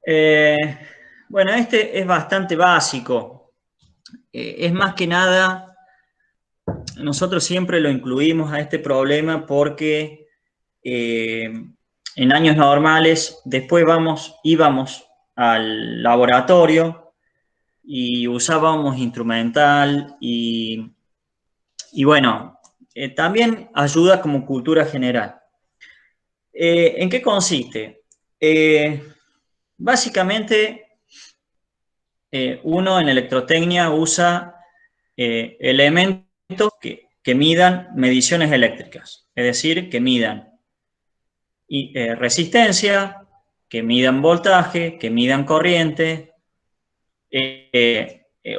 Eh, bueno, este es bastante básico. Es más que nada, nosotros siempre lo incluimos a este problema porque en años normales después íbamos al laboratorio y usábamos instrumental y bueno, también ayuda como cultura general. ¿En qué consiste? Eh, Básicamente, uno en electrotecnia usa elementos que midan mediciones eléctricas, es decir, que midan resistencia, que midan voltaje, que midan corriente,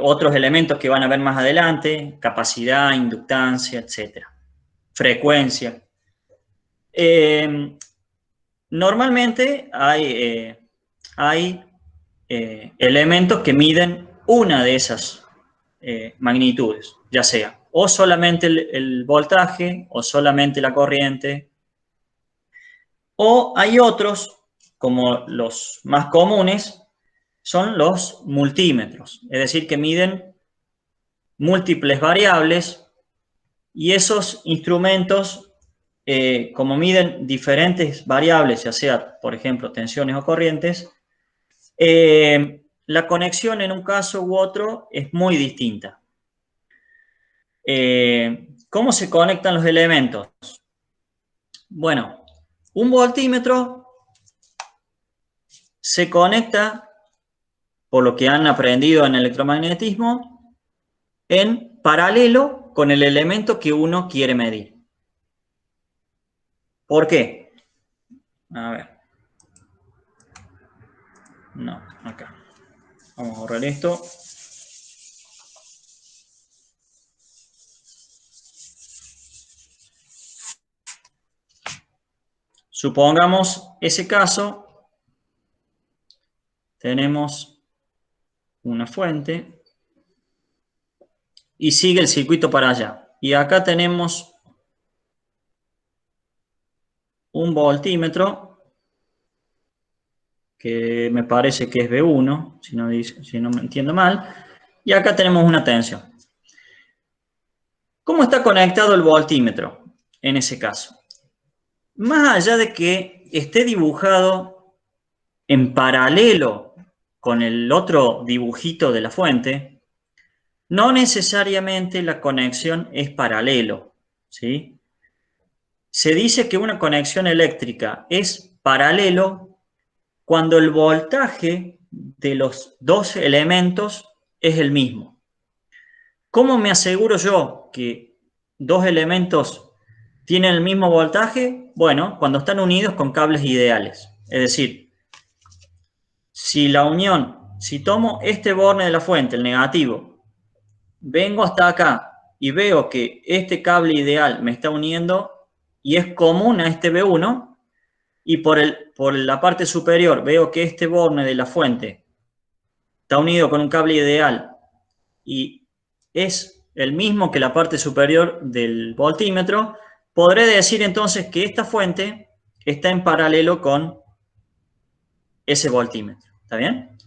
otros elementos que van a ver más adelante, capacidad, inductancia, etcétera, frecuencia. Normalmente hay elementos que miden una de esas magnitudes, ya sea o solamente el voltaje o solamente la corriente, o hay otros, como los más comunes, son los multímetros, es decir, que miden múltiples variables y esos instrumentos, como miden diferentes variables, ya sea, por ejemplo, tensiones o corrientes, la conexión en un caso u otro es muy distinta. ¿Cómo se conectan los elementos? Bueno, un voltímetro se conecta, por lo que han aprendido en electromagnetismo, en paralelo con el elemento que uno quiere medir. ¿Por qué? A ver. No, acá. Vamos a borrar esto. Supongamos ese caso. Tenemos una fuente y sigue el circuito para allá. Y acá tenemos un voltímetro que me parece que es B1, si no me entiendo mal, y acá tenemos una tensión. ¿Cómo está conectado el voltímetro en ese caso? Más allá de que esté dibujado en paralelo con el otro dibujito de la fuente, no necesariamente la conexión es paralelo, ¿sí? Se dice que una conexión eléctrica es paralelo cuando el voltaje de los dos elementos es el mismo. ¿Cómo me aseguro yo que dos elementos tienen el mismo voltaje? Bueno, cuando están unidos con cables ideales. Es decir, si tomo este borne de la fuente, el negativo, vengo hasta acá y veo que este cable ideal me está uniendo y es común a este B1, y por la parte superior veo que este borne de la fuente está unido con un cable ideal y es el mismo que la parte superior del voltímetro, podré decir entonces que esta fuente está en paralelo con ese voltímetro. ¿Está bien?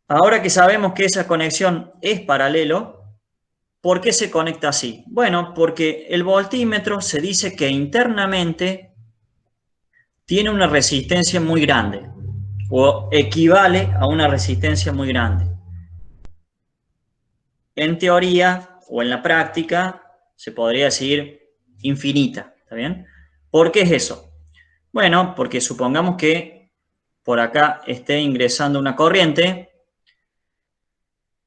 Ahora que sabemos que esa conexión es paralelo, ¿por qué se conecta así? Bueno, porque el voltímetro se dice que internamente tiene una resistencia muy grande o equivale a una resistencia muy grande. En teoría o en la práctica se podría decir infinita, ¿está bien? ¿Por qué es eso? Bueno, porque supongamos que por acá esté ingresando una corriente.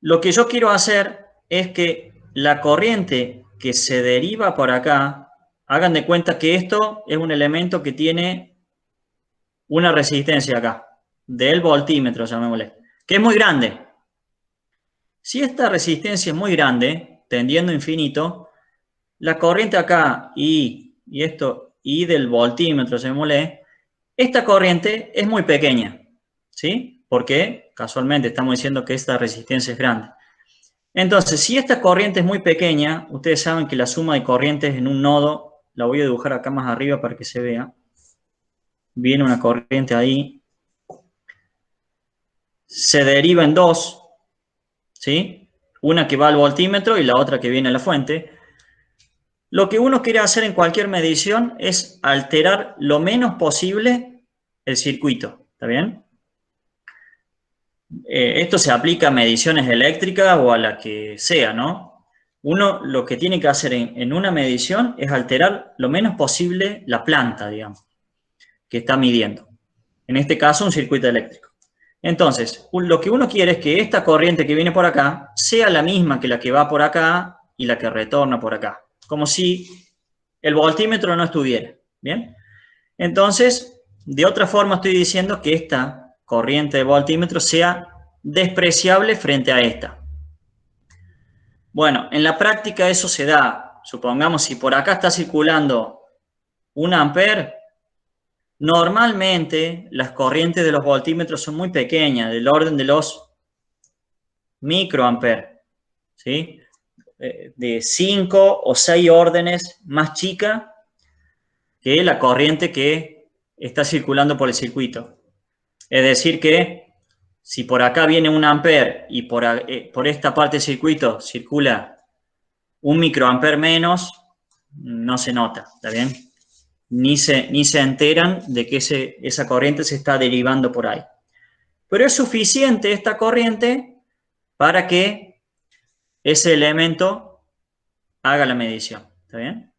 Lo que yo quiero hacer es que la corriente que se deriva por acá, hagan de cuenta que esto es un elemento que tiene una resistencia acá, del voltímetro, llamémosle, que es muy grande. Si esta resistencia es muy grande, tendiendo a infinito, la corriente acá y esto y del voltímetro, llamémosle, esta corriente es muy pequeña, ¿sí? Porque casualmente estamos diciendo que esta resistencia es grande. Entonces, si esta corriente es muy pequeña, ustedes saben que la suma de corrientes en un nodo, la voy a dibujar acá más arriba para que se vea. Viene una corriente ahí se deriva en dos, ¿sí? Una que va al voltímetro y la otra que viene a la fuente. Lo que uno quiere hacer en cualquier medición es alterar lo menos posible el circuito, ¿está bien? Esto se aplica a mediciones eléctricas o a la que sea, ¿no? Uno lo que tiene que hacer en una medición es alterar lo menos posible la planta, digamos, que está midiendo. En este caso, un circuito eléctrico. Entonces, lo que uno quiere es que esta corriente que viene por acá sea la misma que la que va por acá y la que retorna por acá. Como si el voltímetro no estuviera, ¿bien? Entonces, de otra forma estoy diciendo que esta corriente de voltímetro sea despreciable frente a esta. Bueno, en la práctica eso se da. Supongamos si por acá está circulando 1 ampere, normalmente las corrientes de los voltímetros son muy pequeñas, del orden de los microamperes, ¿sí? De 5 o 6 órdenes más chica que la corriente que está circulando por el circuito. Es decir que si por acá viene 1 ampere y por esta parte del circuito circula 1 microampere menos, no se nota, ¿está bien? Ni se enteran de que esa corriente se está derivando por ahí. Pero es suficiente esta corriente para que ese elemento haga la medición, ¿está bien?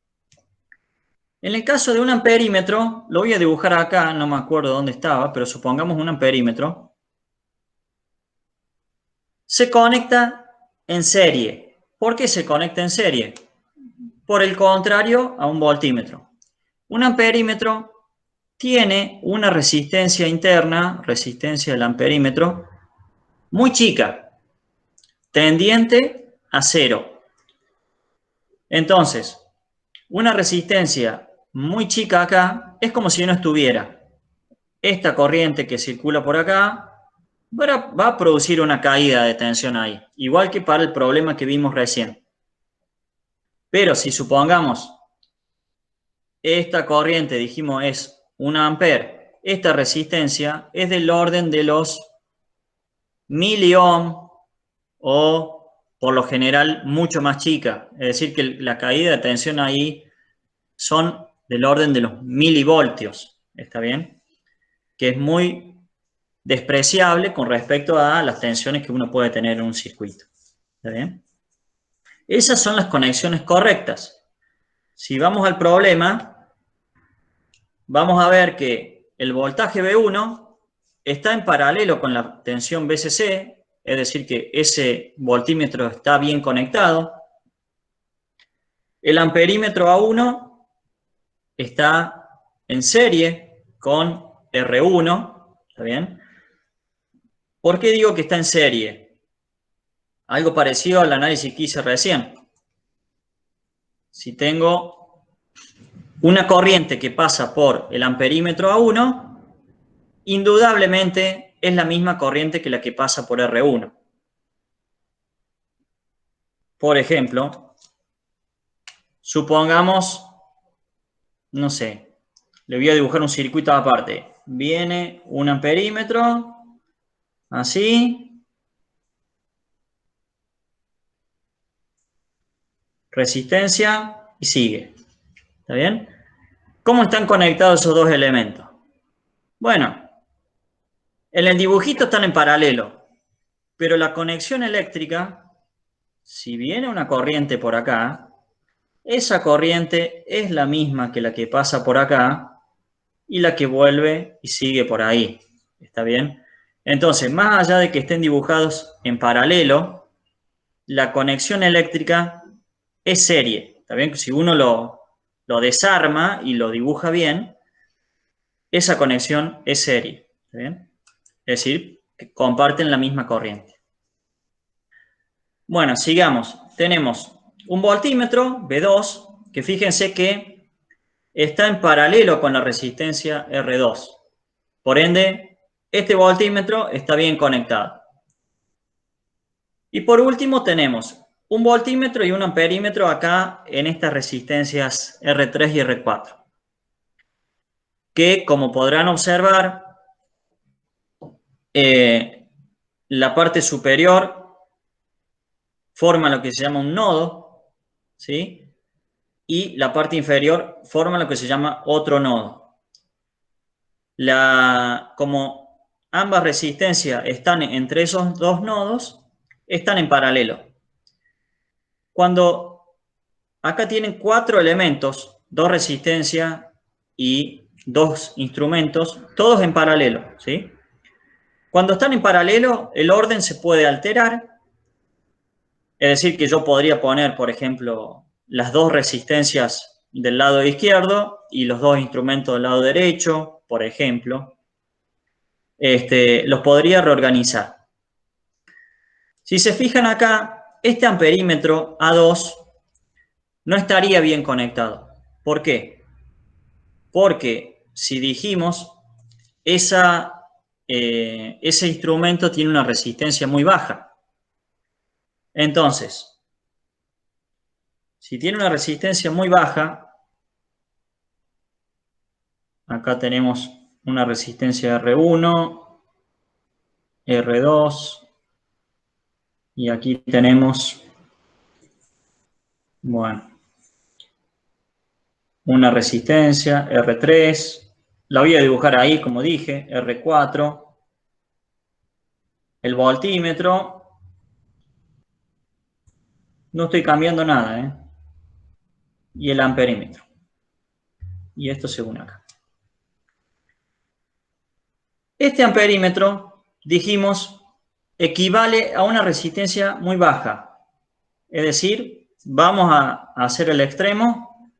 En el caso de un amperímetro, lo voy a dibujar acá, no me acuerdo dónde estaba, pero supongamos un amperímetro, se conecta en serie. ¿Por qué se conecta en serie? Por el contrario a un voltímetro. Un amperímetro tiene una resistencia interna, resistencia del amperímetro, muy chica, tendiente a cero. Entonces, una resistencia muy chica acá es como si no estuviera. Esta corriente que circula por acá va a producir una caída de tensión ahí, igual que para el problema que vimos recién. Pero si supongamos esta corriente, dijimos, es 1 ampere, esta resistencia es del orden de los miliohm o por lo general mucho más chica. Es decir, que la caída de tensión ahí son del orden de los milivoltios. ¿Está bien? Que es muy despreciable con respecto a las tensiones que uno puede tener en un circuito. ¿Está bien? Esas son las conexiones correctas. Si vamos al problema, vamos a ver que el voltaje V1 está en paralelo con la tensión VCC, es decir, que ese voltímetro está bien conectado. El amperímetro A1 está en serie con R1, ¿está bien? ¿Por qué digo que está en serie? Algo parecido al análisis que hice recién. Si tengo una corriente que pasa por el amperímetro A1, indudablemente es la misma corriente que la que pasa por R1. Por ejemplo, supongamos, no sé, le voy a dibujar un circuito aparte. Viene un amperímetro, así, resistencia y sigue. ¿Está bien? ¿Cómo están conectados esos dos elementos? Bueno, en el dibujito están en paralelo, pero la conexión eléctrica, si viene una corriente por acá, esa corriente es la misma que la que pasa por acá y la que vuelve y sigue por ahí. ¿Está bien? Entonces, más allá de que estén dibujados en paralelo, la conexión eléctrica es serie. ¿Está bien? Si uno lo desarma y lo dibuja bien, esa conexión es serie. ¿Está bien? Es decir, que comparten la misma corriente. Bueno, sigamos. Tenemos un voltímetro V2, que fíjense que está en paralelo con la resistencia R2. Por ende, este voltímetro está bien conectado. Y por último tenemos un voltímetro y un amperímetro acá en estas resistencias R3 y R4. Que, como podrán observar, la parte superior forma lo que se llama un nodo, ¿sí? Y la parte inferior forma lo que se llama otro nodo. Como ambas resistencias están entre esos dos nodos, están en paralelo. Cuando acá tienen 4 elementos, 2 resistencias y 2 instrumentos, todos en paralelo, ¿sí? Cuando están en paralelo, el orden se puede alterar. Es decir, que yo podría poner, por ejemplo, las 2 resistencias del lado izquierdo y los 2 instrumentos del lado derecho, por ejemplo. Los podría reorganizar. Si se fijan acá, este amperímetro A2 no estaría bien conectado. ¿Por qué? Porque si dijimos, ese instrumento tiene una resistencia muy baja. Entonces, si tiene una resistencia muy baja, acá tenemos una resistencia R1, R2, y aquí tenemos, bueno, una resistencia R3, la voy a dibujar ahí, como dije, R4, el voltímetro, no estoy cambiando nada, ¿eh? Y el amperímetro. Y esto según acá. Este amperímetro, dijimos, equivale a una resistencia muy baja. Es decir, vamos a hacer el extremo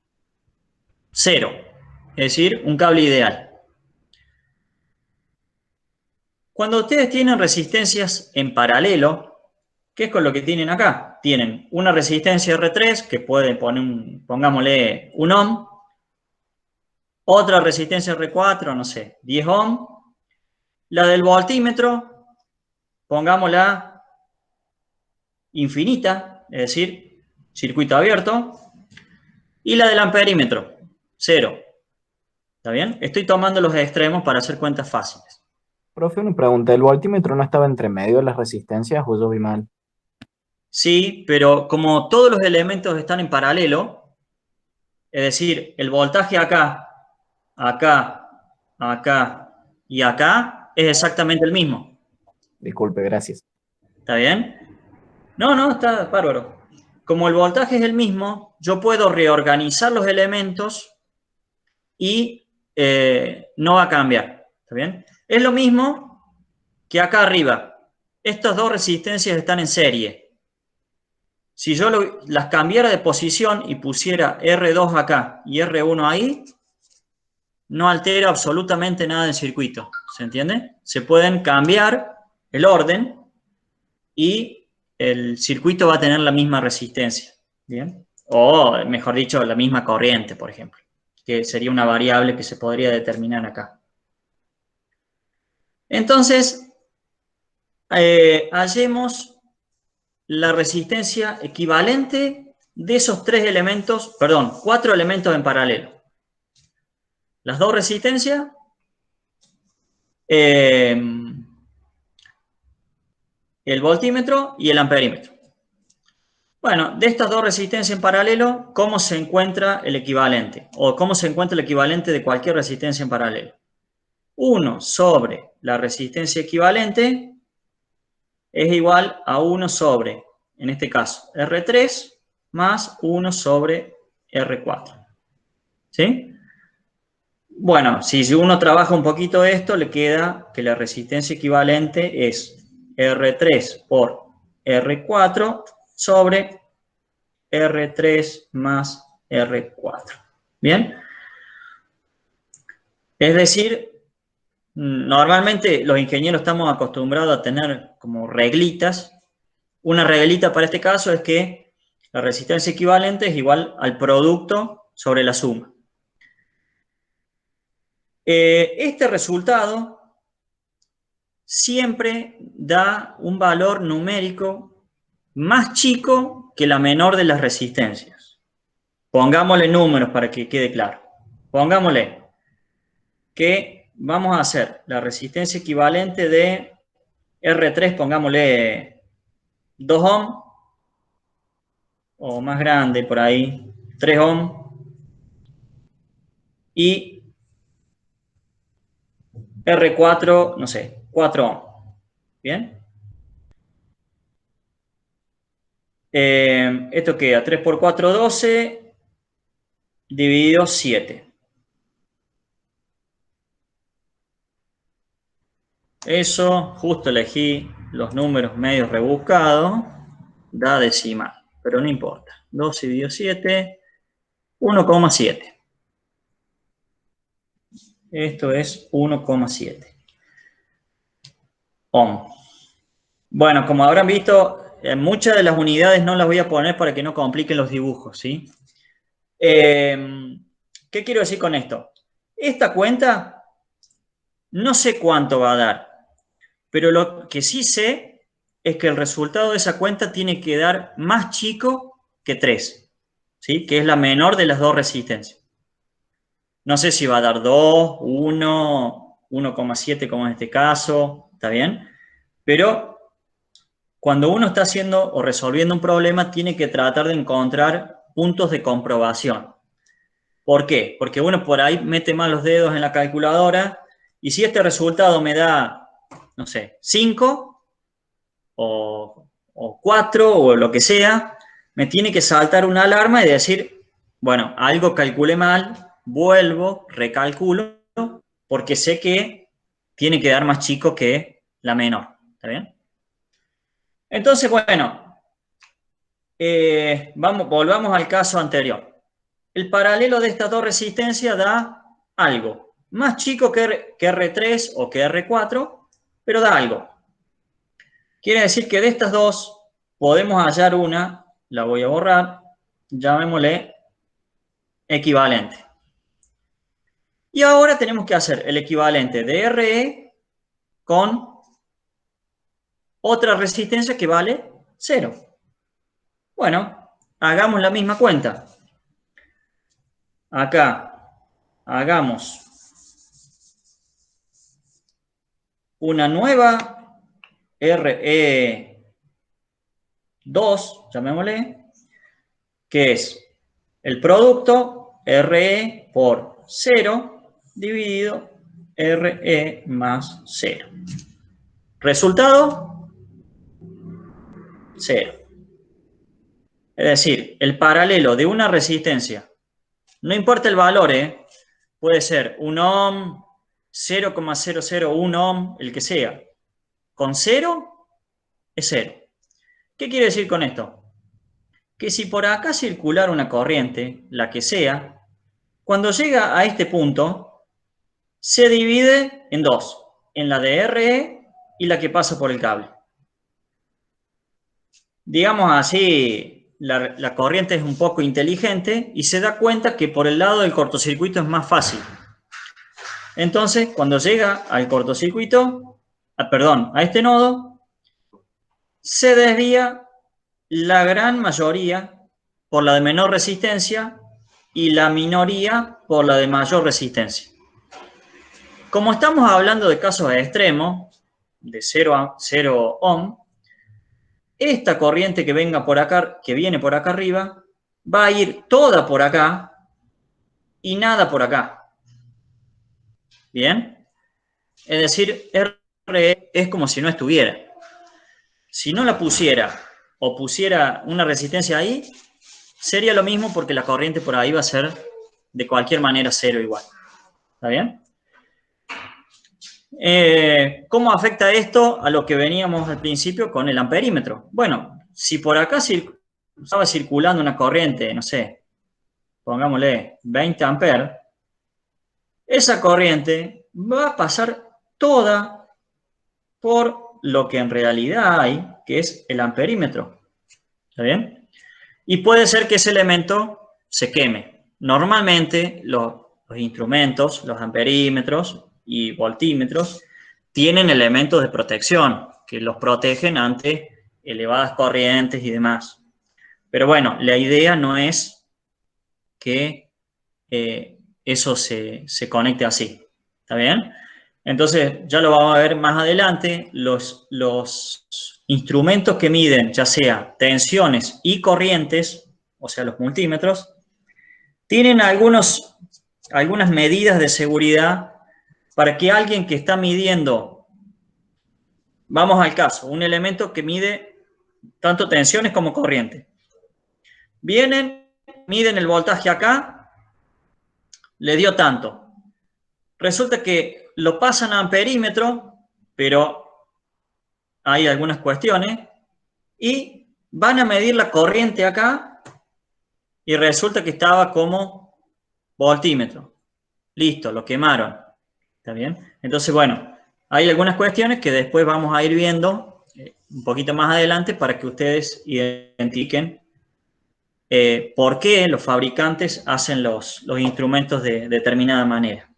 0. Es decir, un cable ideal. Cuando ustedes tienen resistencias en paralelo, ¿qué es con lo que tienen acá? Tienen una resistencia R3 que puede poner, pongámosle 1 ohm, otra resistencia R4, no sé, 10 ohm, la del voltímetro, pongámosla infinita, es decir, circuito abierto, y la del amperímetro, 0. ¿Está bien? Estoy tomando los extremos para hacer cuentas fáciles. Profe, una pregunta, ¿el voltímetro no estaba entre medio de las resistencias o yo vi mal? Sí, pero como todos los elementos están en paralelo, es decir, el voltaje acá, acá, acá y acá es exactamente el mismo. Disculpe, gracias. ¿Está bien? No, no, está bárbaro. Como el voltaje es el mismo, yo puedo reorganizar los elementos y no va a cambiar. ¿Está bien? Es lo mismo que acá arriba. Estas dos resistencias están en serie. Si yo las cambiara de posición y pusiera R2 acá y R1 ahí, no altera absolutamente nada del circuito. ¿Se entiende? Se pueden cambiar el orden y el circuito va a tener la misma resistencia. ¿Bien? O, mejor dicho, la misma corriente, por ejemplo, que sería una variable que se podría determinar acá. Entonces, hallemos la resistencia equivalente de esos 4 elementos en paralelo. Las 2 resistencias, el voltímetro y el amperímetro. Bueno, de estas 2 resistencias en paralelo, ¿cómo se encuentra el equivalente? O ¿cómo se encuentra el equivalente de cualquier resistencia en paralelo? 1 sobre la resistencia equivalente es igual a 1 sobre, en este caso, R3 más 1 sobre R4. ¿Sí? Bueno, si uno trabaja un poquito esto, le queda que la resistencia equivalente es R3 por R4 sobre R3 más R4. ¿Bien? Es decir, normalmente los ingenieros estamos acostumbrados a tener como reglitas. Una reglita para este caso es que la resistencia equivalente es igual al producto sobre la suma. Este resultado siempre da un valor numérico más chico que la menor de las resistencias. Pongámosle números para que quede claro. Pongámosle que vamos a hacer la resistencia equivalente de R3, pongámosle 2 ohm, o más grande por ahí, 3 ohm, y R4, no sé, 4 ohm. ¿Bien? Esto queda 3 por 4, 12, dividido 7. Eso, justo elegí los números medios rebuscados, da decimal, pero no importa. 12 dividido 7, 1,7. Esto es 1,7 ohm. Bueno, como habrán visto, muchas de las unidades no las voy a poner para que no compliquen los dibujos, ¿sí? ¿Qué quiero decir con esto? Esta cuenta no sé cuánto va a dar, pero lo que sí sé es que el resultado de esa cuenta tiene que dar más chico que 3, ¿sí? Que es la menor de las dos resistencias. No sé si va a dar 2, 1, 1,7 como en este caso, ¿está bien? Pero cuando uno está haciendo o resolviendo un problema, tiene que tratar de encontrar puntos de comprobación. ¿Por qué? Porque uno por ahí mete mal los dedos en la calculadora y si este resultado me da, no sé, 5 o 4 o lo que sea, me tiene que saltar una alarma y decir, bueno, algo calculé mal, vuelvo, recalculo, porque sé que tiene que dar más chico que la menor. ¿Está bien? Entonces, bueno, volvamos al caso anterior. El paralelo de estas dos resistencias da algo. Más chico que R3 o que R4, pero da algo. Quiere decir que de estas dos podemos hallar una, la voy a borrar, llamémosle equivalente. Y ahora tenemos que hacer el equivalente de RE con otra resistencia que vale 0. Bueno, hagamos la misma cuenta. Acá hagamos una nueva RE2, llamémosle, que es el producto RE por 0 dividido RE más 0. Resultado, 0. Es decir, el paralelo de una resistencia, no importa el valor, puede ser 1 ohm, 0,001 ohm, el que sea, con 0 es 0. ¿Qué quiere decir con esto? Que si por acá circular una corriente, la que sea, cuando llega a este punto, se divide en dos, en la de RE y la que pasa por el cable. Digamos así, la corriente es un poco inteligente y se da cuenta que por el lado del cortocircuito es más fácil. Entonces, cuando llega al cortocircuito, a este nodo, se desvía la gran mayoría por la de menor resistencia y la minoría por la de mayor resistencia. Como estamos hablando de casos extremos, de 0 ohm, esta corriente que venga por acá, que viene por acá arriba, va a ir toda por acá y nada por acá. ¿Bien? Es decir, RE es como si no estuviera. Si no la pusiera o pusiera una resistencia ahí, sería lo mismo porque la corriente por ahí va a ser de cualquier manera 0 igual. ¿Está bien? ¿Cómo afecta esto a lo que veníamos al principio con el amperímetro? Bueno, si por acá estaba circulando una corriente, no sé, pongámosle 20 amperes, esa corriente va a pasar toda por lo que en realidad hay, que es el amperímetro. ¿Está bien? Y puede ser que ese elemento se queme. Normalmente los instrumentos, los amperímetros y voltímetros, tienen elementos de protección que los protegen ante elevadas corrientes y demás. Pero bueno, la idea no es que eso se conecte así. ¿Está bien? Entonces, ya lo vamos a ver más adelante, los instrumentos que miden, ya sea tensiones y corrientes, o sea, los multímetros, tienen algunas medidas de seguridad para que alguien que está midiendo, vamos al caso, un elemento que mide tanto tensiones como corriente. Vienen, miden el voltaje acá, le dio tanto. Resulta que lo pasan a amperímetro, pero hay algunas cuestiones, y van a medir la corriente acá y resulta que estaba como voltímetro. Listo, lo quemaron. ¿Está bien? Entonces, bueno, hay algunas cuestiones que después vamos a ir viendo un poquito más adelante para que ustedes identifiquen por qué los fabricantes hacen los instrumentos de determinada manera.